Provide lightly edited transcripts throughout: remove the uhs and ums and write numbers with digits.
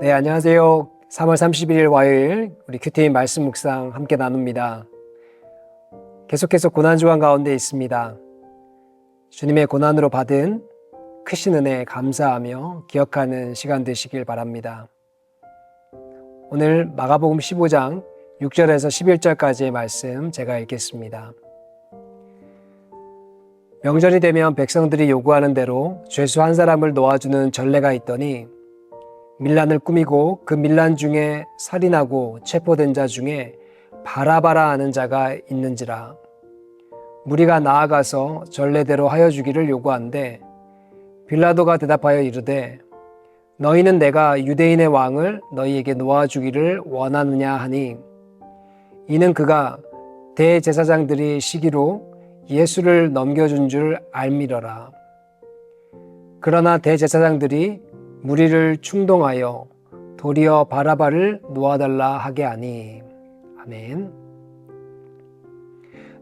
네, 안녕하세요. 3월 31일 화요일 우리 큐티인 말씀 묵상 함께 나눕니다. 계속해서 고난주간 가운데 있습니다. 주님의 고난으로 받은 크신 은혜에 감사하며 기억하는 시간 되시길 바랍니다. 오늘 마가복음 15장 6절에서 11절까지의 말씀 제가 읽겠습니다. 명절이 되면 백성들이 요구하는 대로 죄수 한 사람을 놓아주는 전례가 있더니 밀란을 꾸미고 그 밀란 중에 살인하고 체포된 자 중에 바라바라 하는 자가 있는지라. 무리가 나아가서 전례대로 하여 주기를 요구한데 빌라도가 대답하여 이르되 너희는 내가 유대인의 왕을 너희에게 놓아주기를 원하느냐 하니 이는 그가 대제사장들이 시기로 예수를 넘겨준 줄 알미러라. 그러나 대제사장들이 무리를 충동하여 도리어 바라바를 놓아달라 하게 하니. 아멘.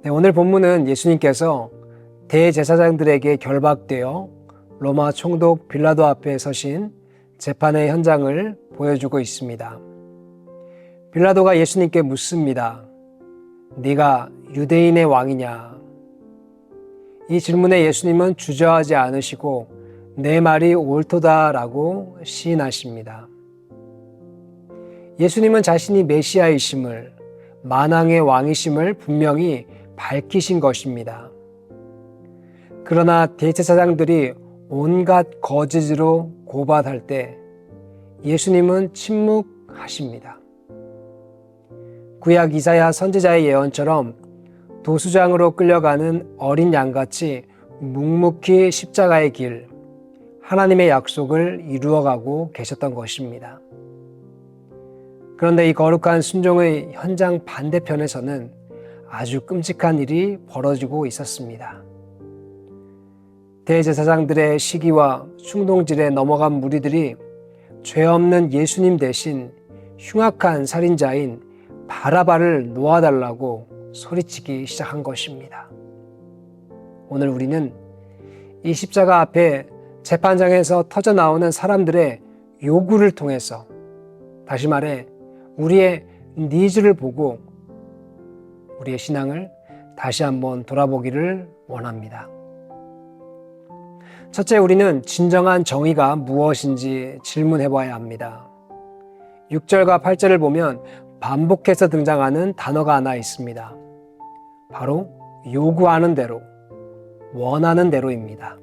네, 오늘 본문은 예수님께서 대제사장들에게 결박되어 로마 총독 빌라도 앞에 서신 재판의 현장을 보여주고 있습니다. 빌라도가 예수님께 묻습니다. 네가 유대인의 왕이냐? 이 질문에 예수님은 주저하지 않으시고 내 말이 옳도다라고 시인하십니다. 예수님은 자신이 메시아이심을, 만왕의 왕이심을 분명히 밝히신 것입니다. 그러나 대제사장들이 온갖 거짓으로 고발할 때 예수님은 침묵하십니다. 구약 이사야 선지자의 예언처럼 도수장으로 끌려가는 어린 양같이 묵묵히 십자가의 길, 하나님의 약속을 이루어가고 계셨던 것입니다. 그런데 이 거룩한 순종의 현장 반대편에서는 아주 끔찍한 일이 벌어지고 있었습니다. 대제사장들의 시기와 충동질에 넘어간 무리들이 죄 없는 예수님 대신 흉악한 살인자인 바라바를 놓아달라고 소리치기 시작한 것입니다. 오늘 우리는 이 십자가 앞에 재판장에서 터져나오는 사람들의 요구를 통해서, 다시 말해 우리의 니즈를 보고 우리의 신앙을 다시 한번 돌아보기를 원합니다. 첫째, 우리는 진정한 정의가 무엇인지 질문해 봐야 합니다. 6절과 8절을 보면 반복해서 등장하는 단어가 하나 있습니다. 바로 요구하는 대로, 원하는 대로입니다.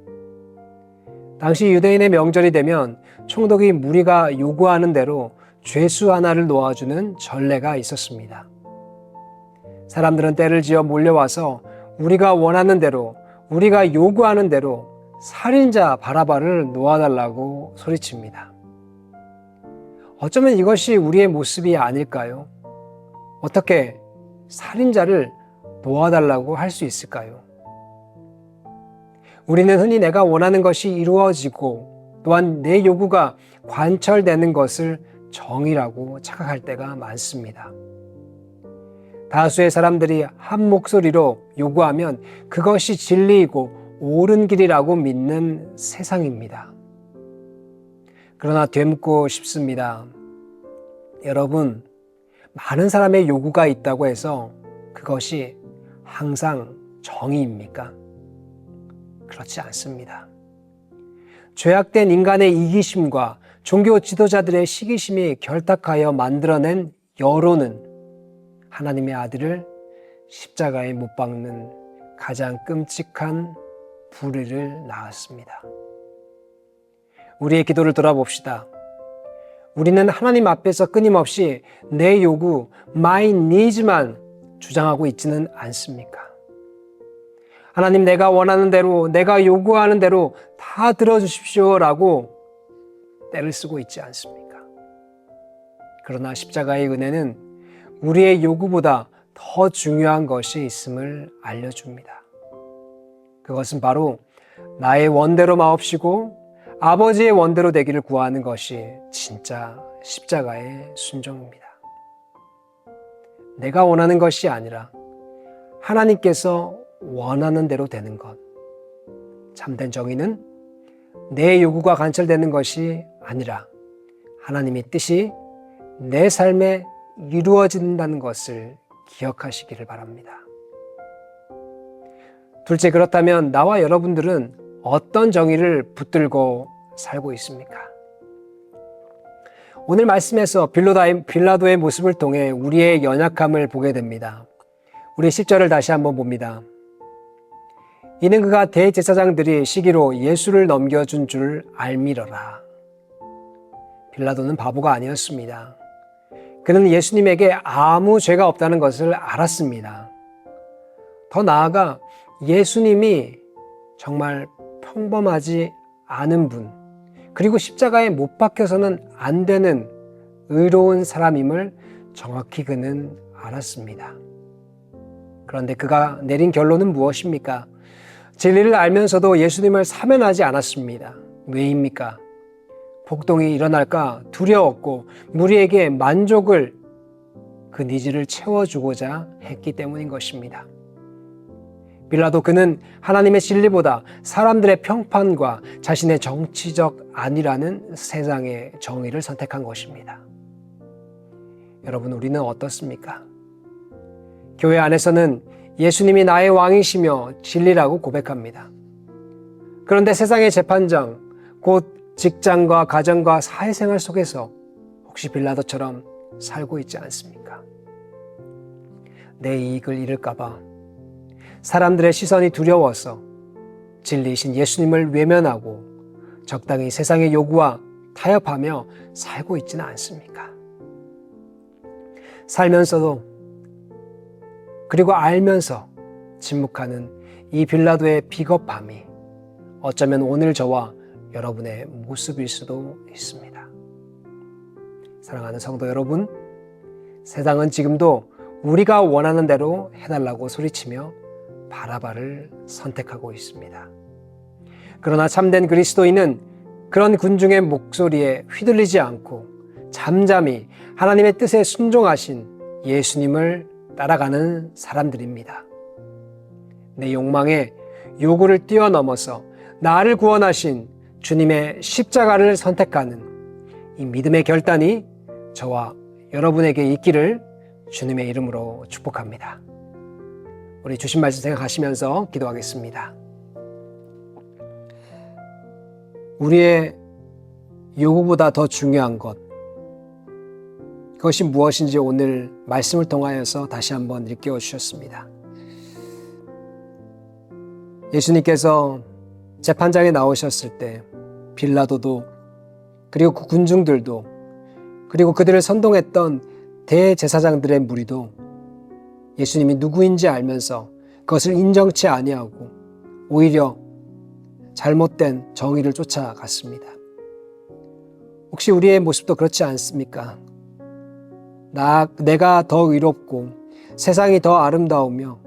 당시 유대인의 명절이 되면 총독이 무리가 요구하는 대로 죄수 하나를 놓아주는 전례가 있었습니다. 사람들은 때를 지어 몰려와서 우리가 원하는 대로, 우리가 요구하는 대로 살인자 바라바를 놓아달라고 소리칩니다. 어쩌면 이것이 우리의 모습이 아닐까요? 어떻게 살인자를 놓아달라고 할 수 있을까요? 우리는 흔히 내가 원하는 것이 이루어지고 또한 내 요구가 관철되는 것을 정의라고 착각할 때가 많습니다. 다수의 사람들이 한 목소리로 요구하면 그것이 진리이고 옳은 길이라고 믿는 세상입니다. 그러나 되묻고 싶습니다. 여러분, 많은 사람의 요구가 있다고 해서 그것이 항상 정의입니까? 그렇지 않습니다. 죄악된 인간의 이기심과 종교 지도자들의 시기심이 결탁하여 만들어낸 여론은 하나님의 아들을 십자가에 못 박는 가장 끔찍한 불의를 낳았습니다. 우리의 기도를 돌아봅시다. 우리는 하나님 앞에서 끊임없이 내 요구, my needs만 주장하고 있지는 않습니까? 하나님, 내가 원하는 대로, 내가 요구하는 대로 다 들어주십시오라고 때를 쓰고 있지 않습니까? 그러나 십자가의 은혜는 우리의 요구보다 더 중요한 것이 있음을 알려줍니다. 그것은 바로 나의 원대로 마옵시고 아버지의 원대로 되기를 구하는 것이 진짜 십자가의 순종입니다. 내가 원하는 것이 아니라 하나님께서 원하는 대로 되는 것. 참된 정의는 내 요구가 관철되는 것이 아니라 하나님의 뜻이 내 삶에 이루어진다는 것을 기억하시기를 바랍니다. 둘째, 그렇다면 나와 여러분들은 어떤 정의를 붙들고 살고 있습니까? 오늘 말씀에서 빌라도의 모습을 통해 우리의 연약함을 보게 됩니다. 우리 10절을 다시 한번 봅니다. 이는 그가 대제사장들이 시기로 예수를 넘겨준 줄 알미러라. 빌라도는 바보가 아니었습니다. 그는 예수님에게 아무 죄가 없다는 것을 알았습니다. 더 나아가 예수님이 정말 평범하지 않은 분, 그리고 십자가에 못 박혀서는 안 되는 의로운 사람임을 정확히 그는 알았습니다. 그런데 그가 내린 결론은 무엇입니까? 진리를 알면서도 예수님을 사면하지 않았습니다. 왜입니까? 폭동이 일어날까 두려웠고 무리에게 만족을, 그 니즈를 채워주고자 했기 때문인 것입니다. 빌라도 그는 하나님의 진리보다 사람들의 평판과 자신의 정치적 안위라는 세상의 정의를 선택한 것입니다. 여러분, 우리는 어떻습니까? 교회 안에서는 예수님이 나의 왕이시며 진리라고 고백합니다. 그런데 세상의 재판장, 곧 직장과 가정과 사회생활 속에서 혹시 빌라도처럼 살고 있지 않습니까? 내 이익을 잃을까 봐, 사람들의 시선이 두려워서 진리이신 예수님을 외면하고 적당히 세상의 요구와 타협하며 살고 있지는 않습니까? 살면서도, 그리고 알면서 침묵하는 이 빌라도의 비겁함이 어쩌면 오늘 저와 여러분의 모습일 수도 있습니다. 사랑하는 성도 여러분, 세상은 지금도 우리가 원하는 대로 해달라고 소리치며 바라바를 선택하고 있습니다. 그러나 참된 그리스도인은 그런 군중의 목소리에 휘둘리지 않고 잠잠히 하나님의 뜻에 순종하신 예수님을 따라가는 사람들입니다. 내 욕망에 요구를 뛰어넘어서 나를 구원하신 주님의 십자가를 선택하는 이 믿음의 결단이 저와 여러분에게 있기를 주님의 이름으로 축복합니다. 우리 주신 말씀 생각하시면서 기도하겠습니다. 우리의 요구보다 더 중요한 것, 그것이 무엇인지 오늘 말씀을 통하여서 다시 한번 일깨워 주셨습니다. 예수님께서 재판장에 나오셨을 때 빌라도도, 그리고 그 군중들도, 그리고 그들을 선동했던 대제사장들의 무리도 예수님이 누구인지 알면서 그것을 인정치 아니하고 오히려 잘못된 정의를 쫓아갔습니다. 혹시 우리의 모습도 그렇지 않습니까? 내가 더 의롭고 세상이 더 아름다우며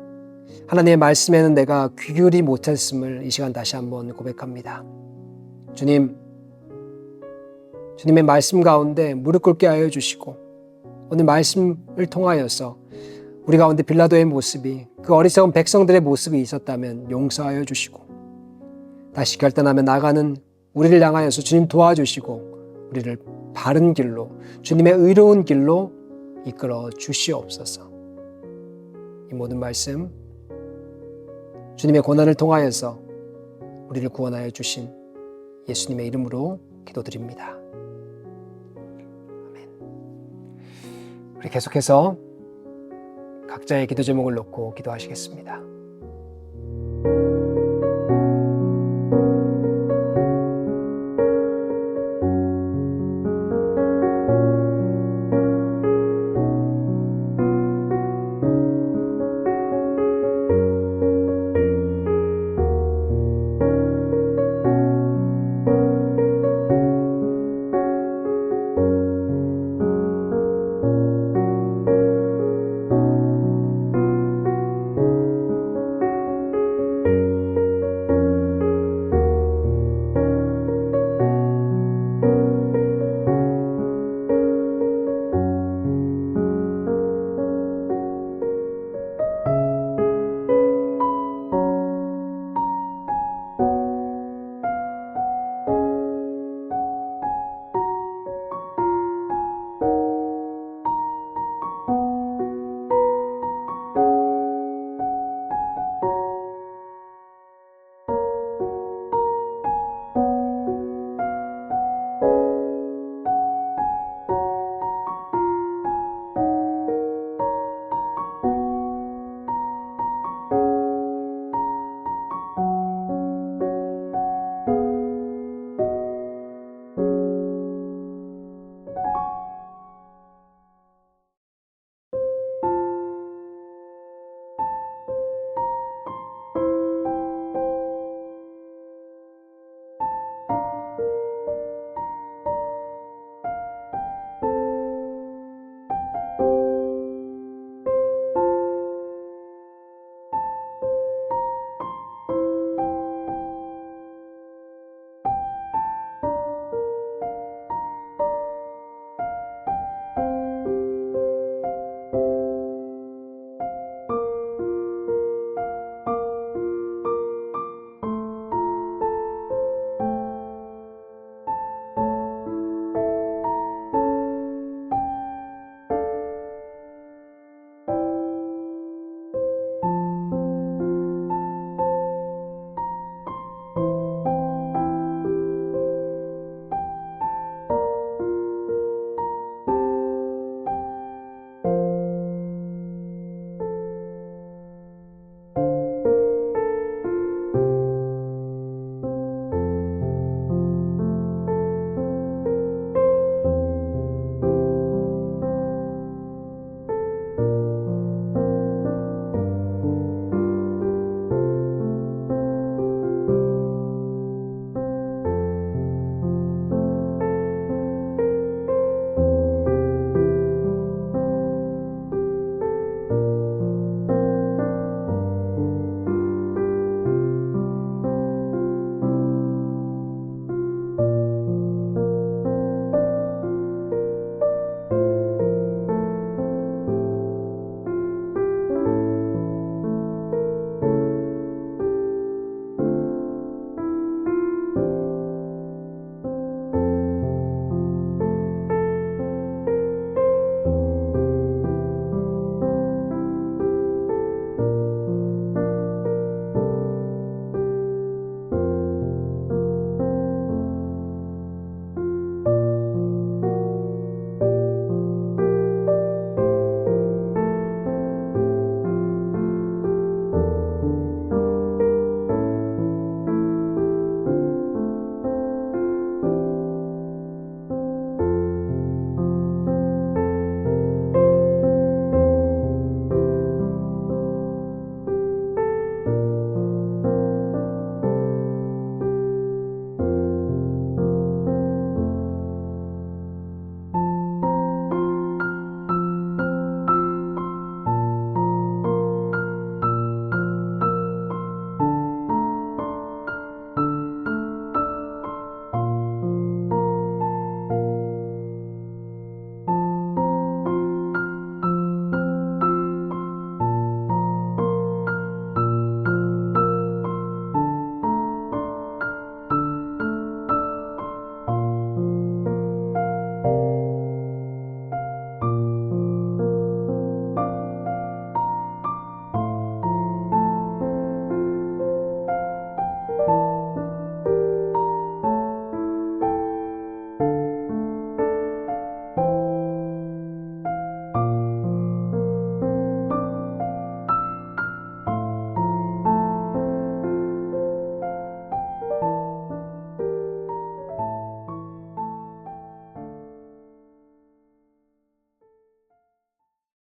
하나님의 말씀에는 내가 귀 기울이 못했음을 이 시간 다시 한번 고백합니다. 주님의 말씀 가운데 무릎 꿇게 하여 주시고, 오늘 말씀을 통하여서 우리 가운데 빌라도의 모습이, 그 어리석은 백성들의 모습이 있었다면 용서하여 주시고, 다시 결단하며 나가는 우리를 향하여서 주님 도와주시고 우리를 바른 길로, 주님의 의로운 길로 이끌어 주시옵소서. 이 모든 말씀 주님의 고난을 통하여서 우리를 구원하여 주신 예수님의 이름으로 기도드립니다. 아멘. 우리 계속해서 각자의 기도 제목을 놓고 기도하시겠습니다.